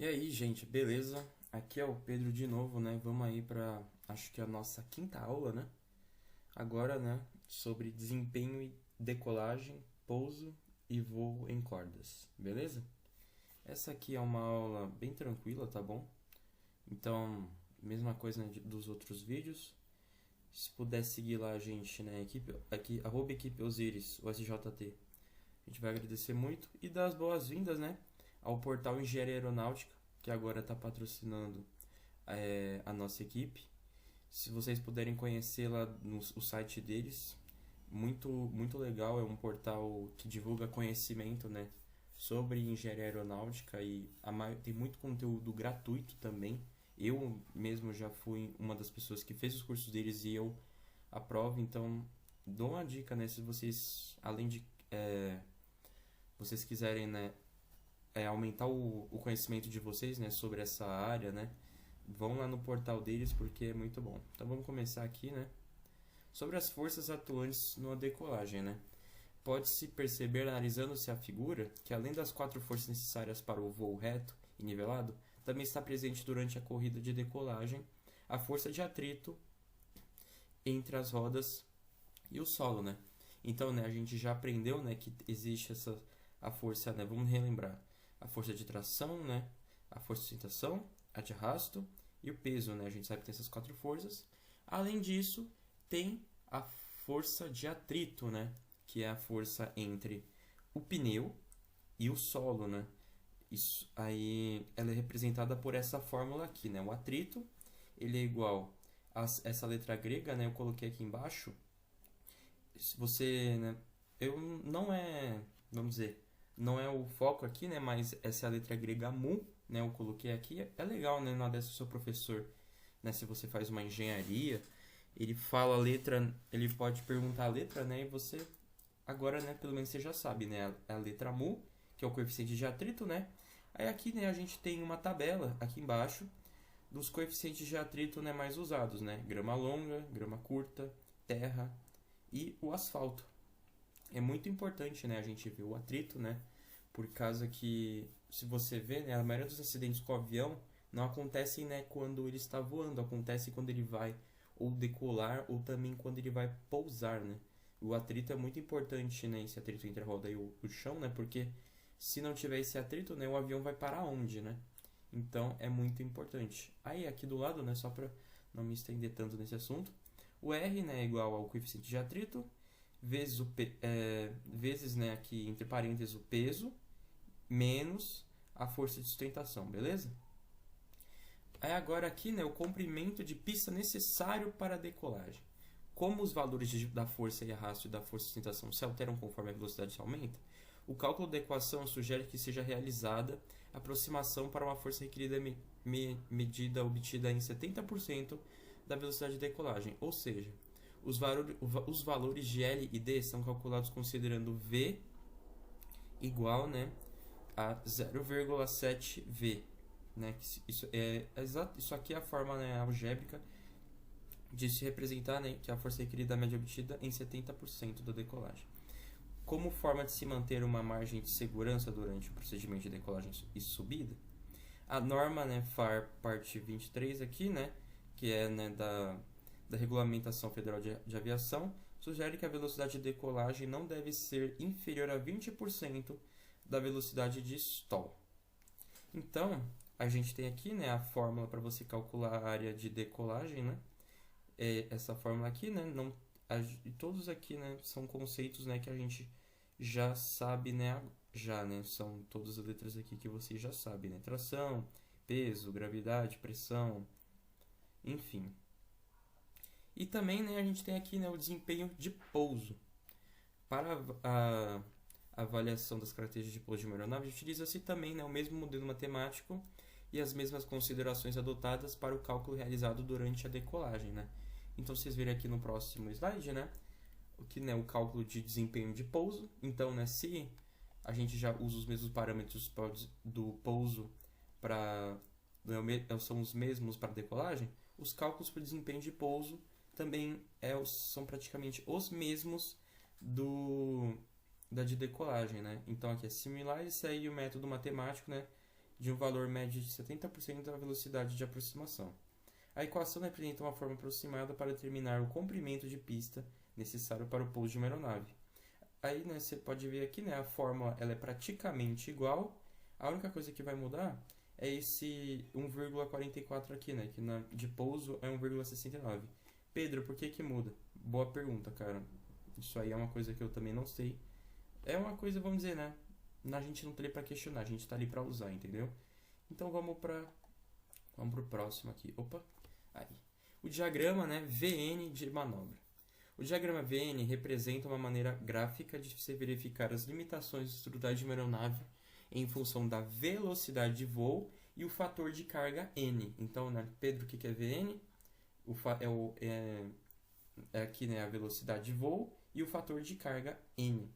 E aí, gente, beleza? Aqui é o Pedro de novo, né? Vamos aí para, acho que a nossa quinta aula, né? Agora, né, sobre desempenho e decolagem, pouso e voo em cordas, beleza? Essa aqui é uma aula bem tranquila, tá bom? Então, mesma coisa, né, dos outros vídeos. Se puder seguir lá a gente, né, equipe, aqui, @equipe Osiris, o SJT, a gente vai agradecer muito e dar as boas-vindas, né, ao portal Engenharia Aeronáutica, que agora está patrocinando a nossa equipe. Se vocês puderem conhecer lá o site deles, muito legal. É um portal que divulga conhecimento, né, sobre engenharia aeronáutica e tem muito conteúdo gratuito também. Eu mesmo já fui uma das pessoas que fez os cursos deles e eu aprovo, então dou uma dica, né, se vocês, além de vocês quiserem, né, aumentar o conhecimento de vocês, né, sobre essa área, né, vão lá no portal deles porque é muito bom. Então vamos começar aqui, né, sobre as forças atuantes na decolagem, né. Pode-se perceber, analisando-se a figura, que além das 4 forças necessárias para o voo reto e nivelado, também está presente durante a corrida de decolagem a força de atrito entre as rodas e o solo, né. Então, né, a gente já aprendeu, né, que existe a força, né, vamos relembrar, a força de tração, né, a força de sustentação, a de arrasto e o peso, né, a gente sabe que tem essas 4 forças. Além disso, tem a força de atrito, né, que é a força entre o pneu e o solo, né. Isso aí, ela é representada por essa fórmula aqui, né, o atrito, ele é igual a essa letra grega, né, eu coloquei aqui embaixo. Se você, né, eu não é, vamos dizer, não é o foco aqui, né, mas essa é a letra grega mu, né, eu coloquei aqui. É legal, né, na dessa do seu professor, né, se você faz uma engenharia, ele fala a letra, ele pode perguntar a letra, né, e você agora, né, pelo menos você já sabe, né, a letra mu, que é o coeficiente de atrito, né. Aí aqui, né, a gente tem uma tabela aqui embaixo dos coeficientes de atrito, né, mais usados, né, grama longa, grama curta, terra e o asfalto. É muito importante, né, a gente ver o atrito, né, por causa que, se você vê, né, a maioria dos acidentes com o avião não acontecem, né, quando ele está voando, acontece quando ele vai ou decolar ou também quando ele vai pousar, né. O atrito é muito importante, né, esse atrito entre a roda e o chão, né, porque se não tiver esse atrito, né, o avião vai parar onde, né? Então é muito importante. Aí aqui do lado, né, só para não me estender tanto nesse assunto, o R, né, é igual ao coeficiente de atrito vezes vezes, né, aqui entre parênteses o peso menos a força de sustentação, beleza? Aí agora aqui, né, o comprimento de pista necessário para a decolagem. Como os valores da força e arrasto e da força de sustentação se alteram conforme a velocidade se aumenta, o cálculo da equação sugere que seja realizada a aproximação para uma força requerida medida obtida em 70% da velocidade de decolagem, ou seja, os valores de L e D são calculados considerando V igual, né, a 0,7 V. Né, isso aqui é a forma, né, algébrica de se representar, né, que a força requerida média obtida em 70% da decolagem. Como forma de se manter uma margem de segurança durante o procedimento de decolagem e subida, a norma, né, FAR parte 23 aqui, né, que é, né, da Regulamentação Federal de Aviação, sugere que a velocidade de decolagem não deve ser inferior a 20% da velocidade de stall. Então, a gente tem aqui, né, a fórmula para você calcular a área de decolagem, né? Essa fórmula aqui, né, não, todos aqui, né, são conceitos, né, que a gente já sabe, né, né, são todas as letras aqui que você já sabe, né, tração, peso, gravidade, pressão, enfim. E também, né, a gente tem aqui, né, o desempenho de pouso. Para a avaliação das características de pouso de uma aeronave, utiliza-se também, né, o mesmo modelo matemático e as mesmas considerações adotadas para o cálculo realizado durante a decolagem, né. Então, vocês verem aqui no próximo slide, né, o cálculo de desempenho de pouso. Então, né, se a gente já usa os mesmos parâmetros do pouso são os mesmos para decolagem, os cálculos para desempenho de pouso também são praticamente os mesmos da de decolagem, né? Então aqui é similar, e segue o método matemático, né, de um valor médio de 70% da velocidade de aproximação. A equação representa uma forma aproximada para determinar o comprimento de pista necessário para o pouso de uma aeronave. Aí, né, você pode ver aqui, né, a fórmula ela é praticamente igual. A única coisa que vai mudar é esse 1,44 aqui, né, que de pouso é 1,69. Pedro, por que muda? Boa pergunta, cara. Isso aí é uma coisa que eu também não sei. É uma coisa, vamos dizer, né, a gente não tá ali para questionar, a gente tá ali para usar, entendeu? Então vamos pro próximo aqui. Opa, aí. O diagrama, né, VN de manobra. O diagrama VN representa uma maneira gráfica de se verificar as limitações estruturais de uma aeronave em função da velocidade de voo e o fator de carga N. Então, né, Pedro, o que é VN? É aqui, né, a velocidade de voo e o fator de carga N.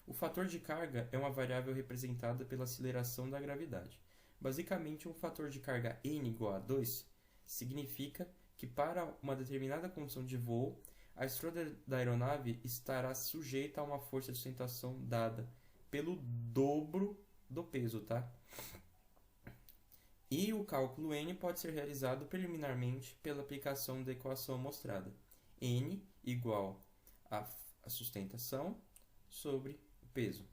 O fator de carga é uma variável representada pela aceleração da gravidade. Basicamente, um fator de carga N igual a 2 significa que para uma determinada condição de voo, a estrutura da aeronave estará sujeita a uma força de sustentação dada pelo dobro do peso, tá? E o cálculo N pode ser realizado preliminarmente pela aplicação da equação mostrada. N igual a sustentação sobre o peso.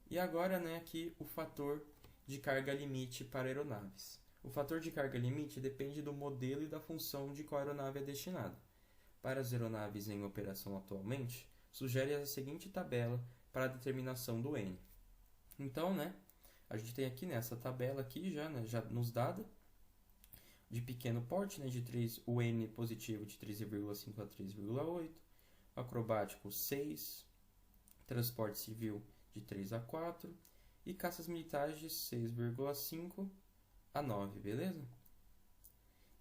E agora, né, aqui o fator de carga limite para aeronaves. O fator de carga limite depende do modelo e da função de qual aeronave é destinada. Para as aeronaves em operação atualmente, sugere a seguinte tabela para a determinação do N. Então, né, a gente tem aqui nessa tabela aqui já nos dada de pequeno porte, né, de 3, o N positivo de 13,5 a 3,8, acrobático 6, transporte civil de 3 a 4 e caças militares de 6,5 a 9, beleza?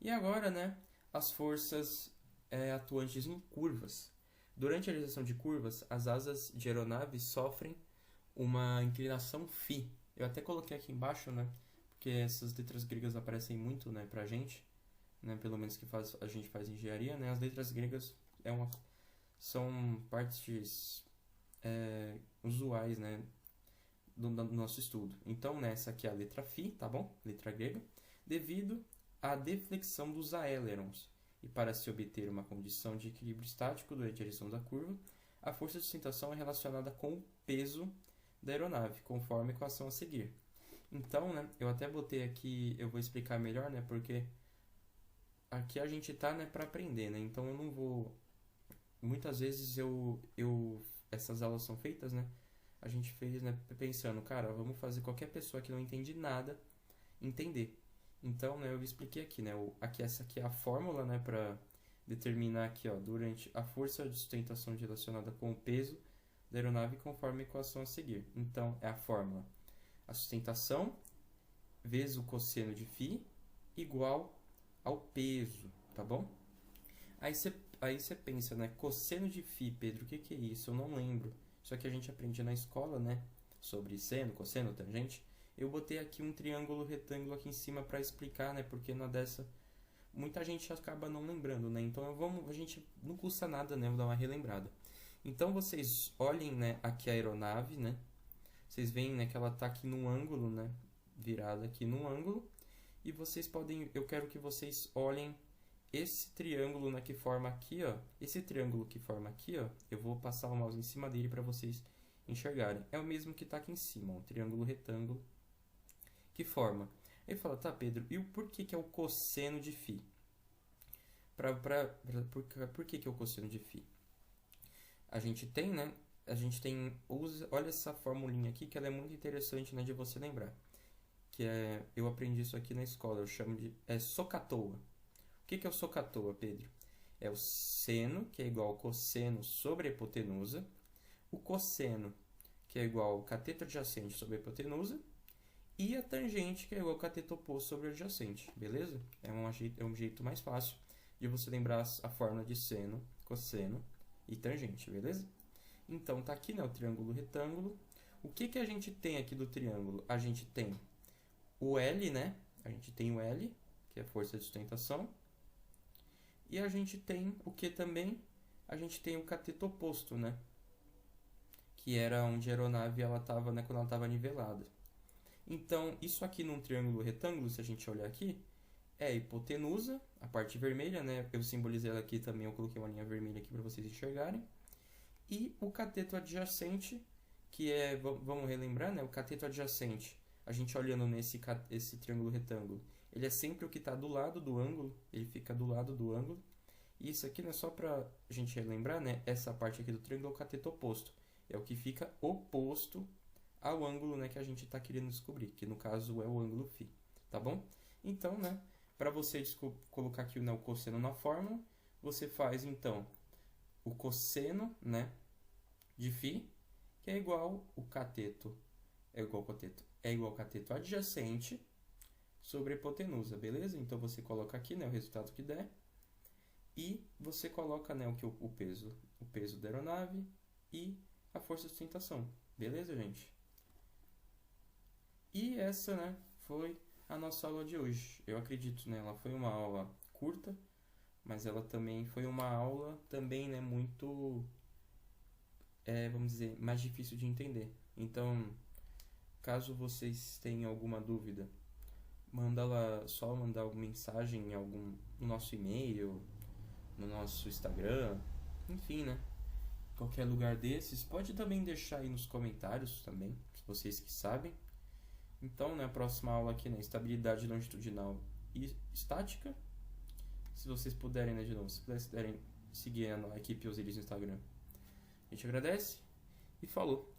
E agora, né, as forças atuantes em curvas. Durante a realização de curvas, as asas de aeronaves sofrem uma inclinação φ. Eu até coloquei aqui embaixo, né, porque essas letras gregas aparecem muito, né, pra gente, né, pelo menos que a gente faz engenharia, né, as letras gregas são partes usuais, né, do nosso estudo. Então, nessa aqui é a letra φ, tá bom? Letra grega, devido à deflexão dos aélerons. E para se obter uma condição de equilíbrio estático durante a direção da curva, a força de sustentação é relacionada com o peso da aeronave, conforme a equação a seguir. Então, né, eu até botei aqui, eu vou explicar melhor, né, porque aqui a gente tá, né, para aprender, né, então eu não vou... Muitas vezes essas aulas são feitas, né, a gente fez, né, pensando, cara, vamos fazer qualquer pessoa que não entende nada entender. Então, né, eu expliquei aqui, né, essa aqui é a fórmula, né, para determinar aqui, ó, durante a força de sustentação relacionada com o peso da aeronave conforme a equação a seguir. Então, é a fórmula: a sustentação vezes o cosseno de φ igual ao peso, tá bom? Aí você pensa, né, cosseno de φ, Pedro, o que é isso? Eu não lembro. Isso aqui a gente aprende na escola, né, sobre seno, cosseno, tangente. Eu botei aqui um triângulo retângulo aqui em cima para explicar, né? Porque na dessa muita gente acaba não lembrando, né? Então a gente não custa nada, né? Vou dar uma relembrada. Então vocês olhem, né, aqui a aeronave, né? Vocês veem, né, que ela tá aqui num ângulo, né? Virada aqui num ângulo. E vocês eu quero que vocês olhem esse triângulo, né, que forma aqui, ó. Esse triângulo que forma aqui, ó. Eu vou passar o mouse em cima dele para vocês enxergarem. É o mesmo que tá aqui em cima, ó, um triângulo retângulo que forma. Ele fala, tá, Pedro, e por que é o cosseno de φ? Por que é o cosseno de φ? A gente tem, né? Olha essa formulinha aqui, que ela é muito interessante, né, de você lembrar. Eu aprendi isso aqui na escola, eu chamo de SOHCAHTOA. O que é o SOHCAHTOA, Pedro? É o seno, que é igual ao cosseno sobre a hipotenusa, o cosseno, que é igual ao cateto adjacente sobre a hipotenusa, e a tangente, que é igual ao cateto oposto sobre o adjacente, beleza? É um jeito mais fácil de você lembrar a fórmula de seno, cosseno e tangente, beleza? Então, tá aqui, né, o triângulo retângulo. O que a gente tem aqui do triângulo? A gente tem o L, né? A gente tem o L, que é a força de sustentação. E a gente tem o que também? A gente tem o cateto oposto, né? Que era onde a aeronave ela estava, né, quando ela estava nivelada. Então, isso aqui num triângulo retângulo, se a gente olhar aqui, é a hipotenusa, a parte vermelha, né? Eu simbolizei ela aqui também, eu coloquei uma linha vermelha aqui para vocês enxergarem. E o cateto adjacente, que é, vamos relembrar, né? O cateto adjacente, a gente olhando esse triângulo retângulo, ele é sempre o que está do lado do ângulo, ele fica do lado do ângulo. E isso aqui, né, só para a gente relembrar, né? Essa parte aqui do triângulo é o cateto oposto. É o que fica oposto ao ângulo, né, que a gente está querendo descobrir, que no caso é o ângulo φ, tá bom? Então, né, para você colocar aqui, né, o cosseno na fórmula, você faz, então, o cosseno, né, de φ, que é igual o cateto, é igual ao cateto adjacente sobre a hipotenusa, beleza? Então, você coloca aqui, né, o resultado que der, e você coloca, né, o peso da aeronave e a força de sustentação, beleza, gente? E essa, né, foi a nossa aula de hoje. Eu acredito, né, ela foi uma aula curta, mas ela também foi uma aula também, né, muito, vamos dizer, mais difícil de entender. Então, caso vocês tenham alguma dúvida, só mandar uma mensagem no nosso e-mail, no nosso Instagram, enfim, né? Qualquer lugar desses. Pode também deixar aí nos comentários também, vocês que sabem. Então, na próxima aula aqui, né, estabilidade longitudinal e estática. Se vocês puderem, né, de novo, se puderem seguir a equipe Osiris no Instagram, a gente agradece e falou!